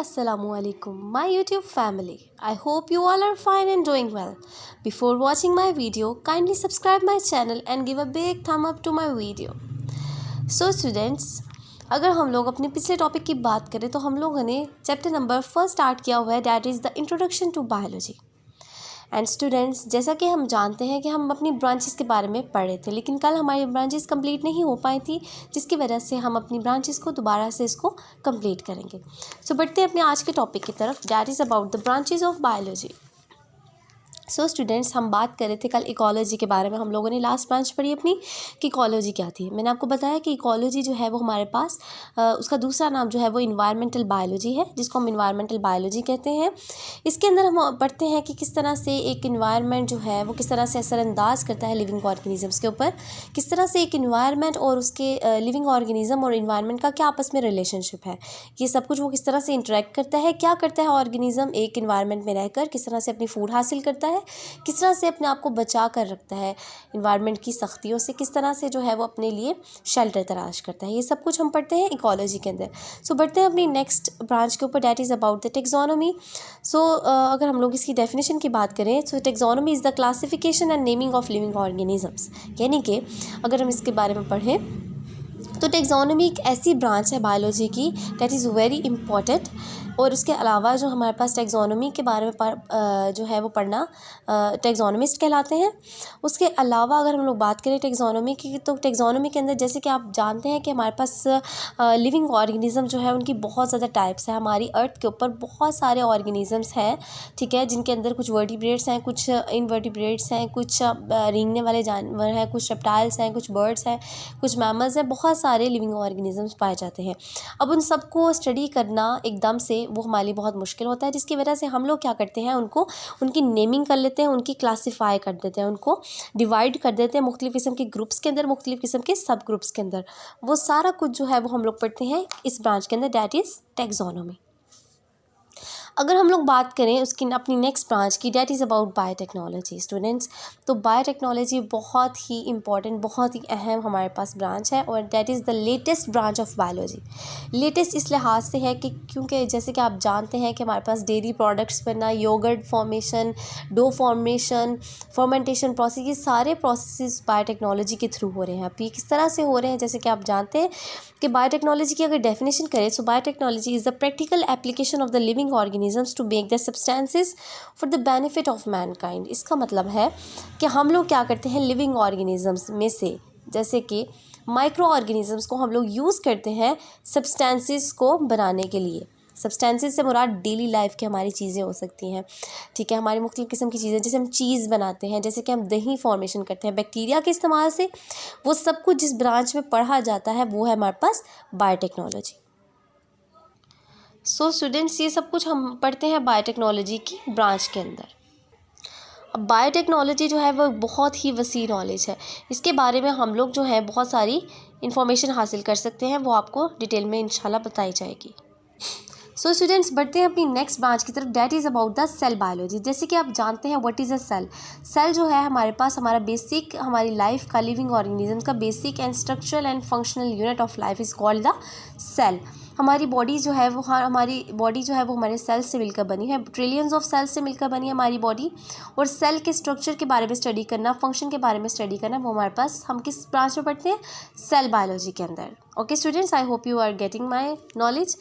Assalamualaikum, my YouTube family. I hope you all are fine and doing well. Before watching my video, kindly subscribe my channel and give a big thumb up to my video. So students, अगर हम लोग अपने पिछले topic की बात करें तो हम लोगों ने चैप्टर नंबर 1 स्टार्ट किया हुआ है, that is the introduction to biology. And students, जैसा कि हम जानते हैं कि हम अपनी ब्रांचेस के बारे में पढ़ रहे थे, लेकिन कल हमारी ब्रांचेस कंप्लीट नहीं हो पाई थी, जिसकी वजह से हम अपनी ब्रांचेस को दोबारा से इसको कंप्लीट करेंगे. सो बढ़ते हैं अपने आज के टॉपिक की तरफ, that is about the branches of biology. So students, हम बात कर रहे थे कल इकोलॉजी के बारे में. हम लोगों ने लास्ट ब्रांच पढ़ी अपनी कि इकोलॉजी क्या थी. मैंने आपको बताया कि इकोलॉजी जो है वो हमारे पास उसका दूसरा नाम जो है वो इन्वायरमेंटल बायोलॉजी है, जिसको हम इन्वायरमेंटल बायोलॉजी कहते हैं. इसके अंदर हम पढ़ते हैं कि किस तरह से एक इन्वायरमेंट जो है वो किस तरह से असरअंदाज करता है लिविंग ऑर्गेनिजम्स के ऊपर, किस तरह से एक इन्वायरमेंट और उसके लिविंग ऑर्गेनिज्म और इन्वायरमेंट का क्या आपस में रिलेशनशिप है, ये सब कुछ वो किस तरह से इंटरेक्ट करता है, क्या करता है ऑर्गेनिज्म एक इन्वायरमेंट में रहकर, किस तरह से अपनी फूड हासिल करता है, किस तरह से अपने आप को बचा कर रखता है इन्वायरमेंट की सख्तियों से, किस तरह से जो है वो अपने लिए शेल्टर तलाश करता है. ये सब कुछ हम पढ़ते हैं इकोलॉजी के अंदर. सो बढ़ते हैं अपनी नेक्स्ट ब्रांच के ऊपर, that is about the taxonomy. So अगर हम लोग इसकी डेफिनेशन की बात करें, so taxonomy is the classification and naming of living organisms. यानी कि अगर हम इसके बारे में पढ़ें तो टेक्सोनोमी एक ऐसी ब्रांच है बायोलॉजी की दैट इज़ वेरी इंपॉर्टेंट. और उसके अलावा जो हमारे पास टेक्सोनोमी के बारे में जो है वो पढ़ना टेक्सोनोमिस्ट कहलाते हैं. उसके अलावा अगर हम लोग बात करें टेक्सोनोमी की, तो टेक्सोनोमी के अंदर जैसे कि आप जानते हैं कि हमारे पास लिविंग ऑर्गेनिज्म जो है उनकी बहुत ज़्यादा टाइप्स है. हमारी अर्थ के ऊपर बहुत सारे ऑर्गेनिजम्स हैं, ठीक है, जिनके अंदर कुछ वर्टिब्रेट्स हैं, कुछ इनवर्टिब्रेट्स हैं, कुछ रेंगने वाले जानवर हैं, कुछ रेप्टाइल्स हैं, कुछ बर्ड्स हैं, कुछ मैमल्स हैं, बहुत सारे लिविंग ऑर्गेनिजम्स पाए जाते हैं. अब उन सबको स्टडी करना एकदम से वो हमारे लिए बहुत मुश्किल होता है, जिसकी वजह से हम लोग क्या करते हैं, उनको उनकी नेमिंग कर लेते हैं, उनकी क्लासीफाई कर देते हैं, उनको डिवाइड कर देते हैं मुख्तलिफ़ किस्म के ग्रुप्स के अंदर, मुख्तलिफ़ किस्म के सब ग्रुप्स के अंदर. वो सारा कुछ जो है वो हम लोग पढ़ते हैं इस ब्रांच के अंदर, दैट इज़ टेक्सोनोमी. अगर हम लोग बात करें उसकी अपनी नेक्स्ट ब्रांच की, that is about biotechnology. Students, तो बायोटेक्नोलॉजी बहुत ही इंपॉर्टेंट, बहुत ही अहम हमारे पास ब्रांच है, और that is the latest branch of biology. Latest इस लिहाज से है कि क्योंकि जैसे कि आप जानते हैं कि हमारे पास डेयरी प्रोडक्ट्स बनना, yoghurt formation, dough formation, fermentation process, ये सारे प्रोसेस बायोटेक्नोलॉजी के थ्रू हो रहे हैं. अब ये किस तरह से हो रहे हैं, जैसे कि आप जानते हैं कि बायोटेक्नोलॉजी की अगर डेफिनेशन करें, so biotechnology is the practical application of the living organisms to make the substances for the benefit of mankind. इसका मतलब है कि हम लोग क्या करते हैं, लिविंग ऑर्गेनिजम्स में से जैसे कि माइक्रो ऑर्गेनिजम्स को हम लोग यूज़ करते हैं सब्सटेंसेस को बनाने के लिए. सब्सटेंसेस से मुराद डेली लाइफ की हमारी चीज़ें हो सकती हैं, ठीक है, हमारी मुख्तलिफ़ किस्म की चीज़ें, जैसे हम चीज़ बनाते हैं, जैसे कि हम दही फॉर्मेशन करते हैं बैक्टीरिया के इस्तेमाल से. वो सब कुछ जिस ब्रांच में पढ़ा जाता है वो है हमारे पास बायोटेक्नोलॉजी. सो स्टूडेंट्स, ये सब कुछ हम पढ़ते हैं बायोटेक्नोलॉजी की ब्रांच के अंदर. अब बायोटेक्नोलॉजी जो है वो बहुत ही वसी नॉलेज है. इसके बारे में हम लोग जो है बहुत सारी इंफॉर्मेशन हासिल कर सकते हैं, वो आपको डिटेल में इंशाल्लाह बताई जाएगी. सो स्टूडेंट्स, बढ़ते हैं अपनी नेक्स्ट ब्रांच की तरफ, that is about the cell biology. जैसे कि आप जानते हैं what is a cell. Cell जो है हमारे पास हमारा बेसिक, हमारी लाइफ का, लिविंग ऑर्गेनिज्म का basic and structural and functional unit of life is called the cell. हमारी बॉडी जो है वो हमारे सेल्स से मिलकर बनी है, ट्रिलियंस ऑफ सेल्स से मिलकर बनी है हमारी बॉडी. और सेल के स्ट्रक्चर के बारे में स्टडी करना, फंक्शन के बारे में स्टडी करना, वो हमारे पास हम किस ब्रांच में पढ़ते हैं, सेल बायोलॉजी के अंदर. Okay students, I hope you are getting my knowledge.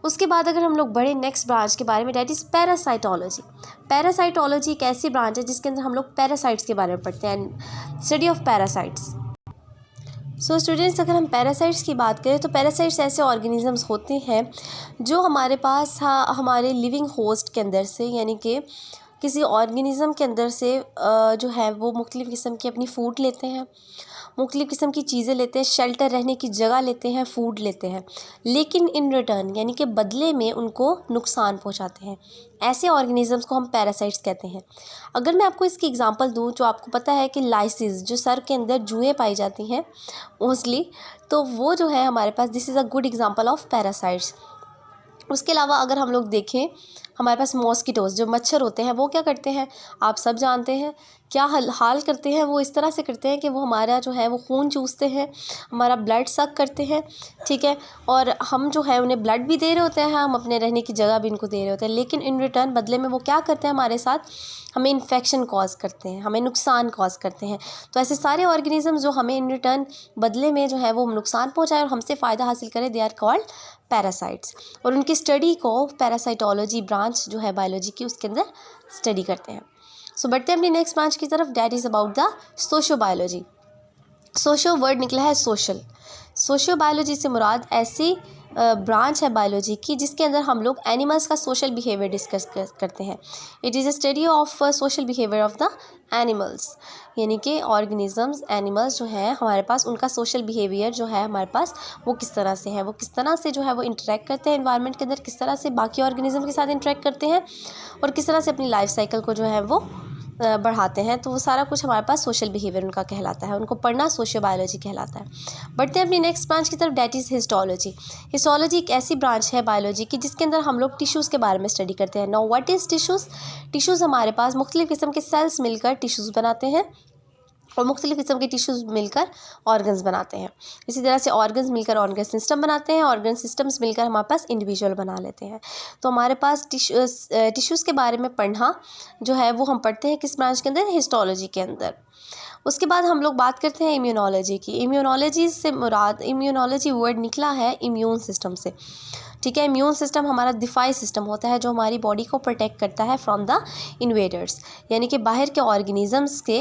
उसके बाद अगर हम लोग बड़े नेक्स्ट ब्रांच के बारे में, डैट इज़ पैरासाइटोलॉजी. पैरासाइटोलॉजी एक ऐसी ब्रांच है जिसके अंदर हम लोग पैरासाइट्स के बारे में पढ़ते हैं, study of parasites. So students, अगर हम पैरासाइट्स की बात करें तो पैरासाइट्स ऐसे ऑर्गेनिजम्स होते हैं जो हमारे पास हमारे लिविंग होस्ट के अंदर से, यानी कि किसी ऑर्गेनिज्म के अंदर से जो है वो मुख्तलिफ़ किस्म की अपनी फूड लेते हैं, मुख्तलिफ़ किस्म की चीज़ें लेते हैं, शेल्टर रहने की जगह लेते हैं, फूड लेते हैं, लेकिन इन रिटर्न यानी कि बदले में उनको नुकसान पहुंचाते हैं. ऐसे ऑर्गेनिजम्स को हम पैरासाइट्स कहते हैं. अगर मैं आपको इसकी एग्जांपल दूं, जो आपको पता है कि लाइसिस, जो सर के अंदर जुएँ पाई जाती हैं मोस्टली, तो वो जो है हमारे पास, this is a good example of parasites. उसके अलावा अगर हम लोग देखें हमारे पास मॉस्किटोज़ जो मच्छर होते हैं वो क्या करते हैं, आप सब जानते हैं क्या हाल करते हैं। वो इस तरह से करते हैं कि वो हमारा जो है वो खून चूसते हैं, हमारा ब्लड सक करते हैं, ठीक है। और हम जो है उन्हें ब्लड भी दे रहे होते हैं, हम अपने रहने की जगह भी इनको दे रहे होते हैं, लेकिन इन रिटर्न बदले में वो क्या करते हैं हमारे साथ, हमें इन्फेक्शन कॉज करते हैं, हमें नुकसान कॉज करते हैं। तो ऐसे सारे ऑर्गेनिज्म जो हमें इन रिटर्न बदले में जो है वो नुकसान पहुँचाए और हमसे फ़ायदा हासिल करें, दे आर कॉल्ड पैरासाइट्स। और उनकी स्टडी को पैरासाइटोलॉजी ब्रांच जो है बायोलॉजी की, उसके अंदर स्टडी करते हैं। सो बढ़ते हैं अपनी नेक्स्ट ब्रांच की तरफ, that is about the sociobiology. Socio word निकला है सोशल। सोशियोबायोलॉजी से मुराद ऐसी ब्रांच है बायोलॉजी की जिसके अंदर हम लोग एनिमल्स का सोशल बिहेवियर डिस्कस करते हैं। It is a study of social behaviour of the animals, यानी कि ऑर्गेनिजम्स, एनिमल्स जो हैं हमारे पास, उनका सोशल बिहेवियर जो है हमारे पास वो किस तरह से है, वो किस तरह से जो है वो इंटरेक्ट करते हैं एनवायरनमेंट के अंदर, किस तरह से बाकी ऑर्गेनिज्म के साथ इंटरेक्ट करते हैं और किस तरह से अपनी लाइफ साइकिल को जो है वो बढ़ाते हैं। तो वो सारा कुछ हमारे पास सोशल बिहेवियर उनका कहलाता है, उनको पढ़ना सोशियो बायोलॉजी कहलाता है। बढ़ते हैं अपनी नेक्स्ट ब्रांच की तरफ, डैट इज़ हिस्टोलॉजी। हिस्टोलॉजी एक ऐसी ब्रांच है बायोलॉजी की जिसके अंदर हम लोग टिश्यूज़ के बारे में स्टडी करते हैं। Now what is tissues? Tissues हमारे पास मुख्तलिफ़ किस्म के सेल्स मिलकर टिश्यूज़ बनाते हैं और मुख्तलिफ़ किस्म के टिश्यूज़ मिलकर ऑर्गन्स बनाते हैं। इसी तरह से ऑर्गन्स मिलकर ऑर्गन सिस्टम बनाते हैं, ऑर्गन सिस्टम्स मिलकर हमारे पास इंडिविजुअल बना लेते हैं। तो हमारे पास टिश्यूज़ के बारे में पढ़ना जो है वो हम पढ़ते हैं किस ब्रांच के अंदर, हिस्टोलॉजी के अंदर। उसके बाद हम लोग बात करते हैं इम्यूनोलॉजी की। इम्यूनोलॉजी से मुराद, इम्यूनोलॉजी वर्ड निकला है इम्यून सिस्टम से, ठीक है। इम्यून सिस्टम हमारा दिफाई सिस्टम होता है जो हमारी बॉडी को प्रोटेक्ट करता है फ्रॉम द इन्वेडर्स, यानी कि बाहर के ऑर्गेनिजम्स के,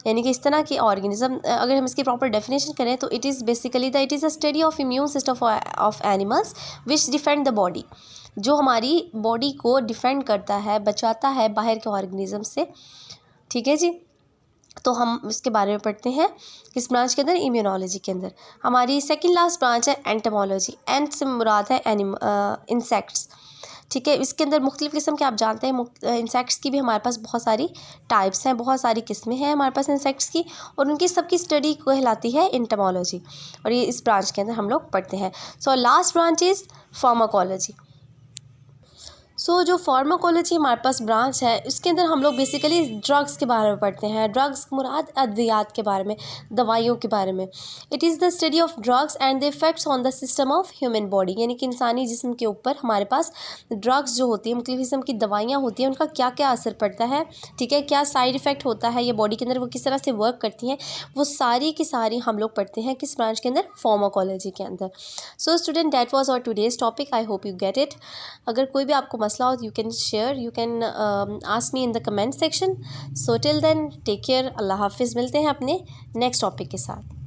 यानी कि इस तरह के ऑर्गेनिज्म। अगर हम इसकी प्रॉपर डेफिनेशन करें तो it is basically it is a study of immune system of animals which defend the body, जो हमारी बॉडी को डिफेंड करता है, बचाता है बाहर के ऑर्गेनिज्म से, ठीक है जी। तो हम इसके बारे में पढ़ते हैं किस ब्रांच के अंदर, इम्यूनोलॉजी के अंदर। हमारी सेकंड लास्ट ब्रांच है एंटोमोलॉजी। एंट से मुराद है इंसेक्ट्स, ठीक है। इसके अंदर मुख्तलिफ़ किस्म के, आप जानते हैं इंसेक्ट्स की भी हमारे पास बहुत सारी टाइप्स हैं, बहुत सारी किस्में हैं हमारे पास इंसेक्ट्स की, और उनकी सबकी स्टडी कहलाती है एंटोमोलॉजी, और ये इस ब्रांच के अंदर हम लोग पढ़ते हैं। So last branch is pharmacology. So जो फार्माकोलॉजी हमारे पास ब्रांच है उसके अंदर हम लोग बेसिकली ड्रग्स के बारे में पढ़ते हैं। ड्रग्स मुराद अद्वियात के बारे में, दवाइयों के बारे में। It is the study of drugs and the effects on the system of human body, यानी कि इंसानी जिस्म के ऊपर हमारे पास ड्रग्स जो होती है, मुख्तलिफ़ किस्म की दवाइयाँ होती हैं, उनका क्या क्या असर पड़ता है, ठीक है, क्या साइड इफ़ेक्ट होता है ये बॉडी के अंदर, वो किस तरह से वर्क करती हैं, वो सारी की सारी हम लोग पढ़ते हैं किस ब्रांच के अंदर, फार्माकोलॉजी के अंदर। So student, that was our today's topic. I hope you get it. अगर कोई भी आपको मसला हो, you can share, you can ask me in the comment section. So till then, take care. अल्लाह हाफिज़। मिलते हैं अपने नेक्स्ट टॉपिक के साथ।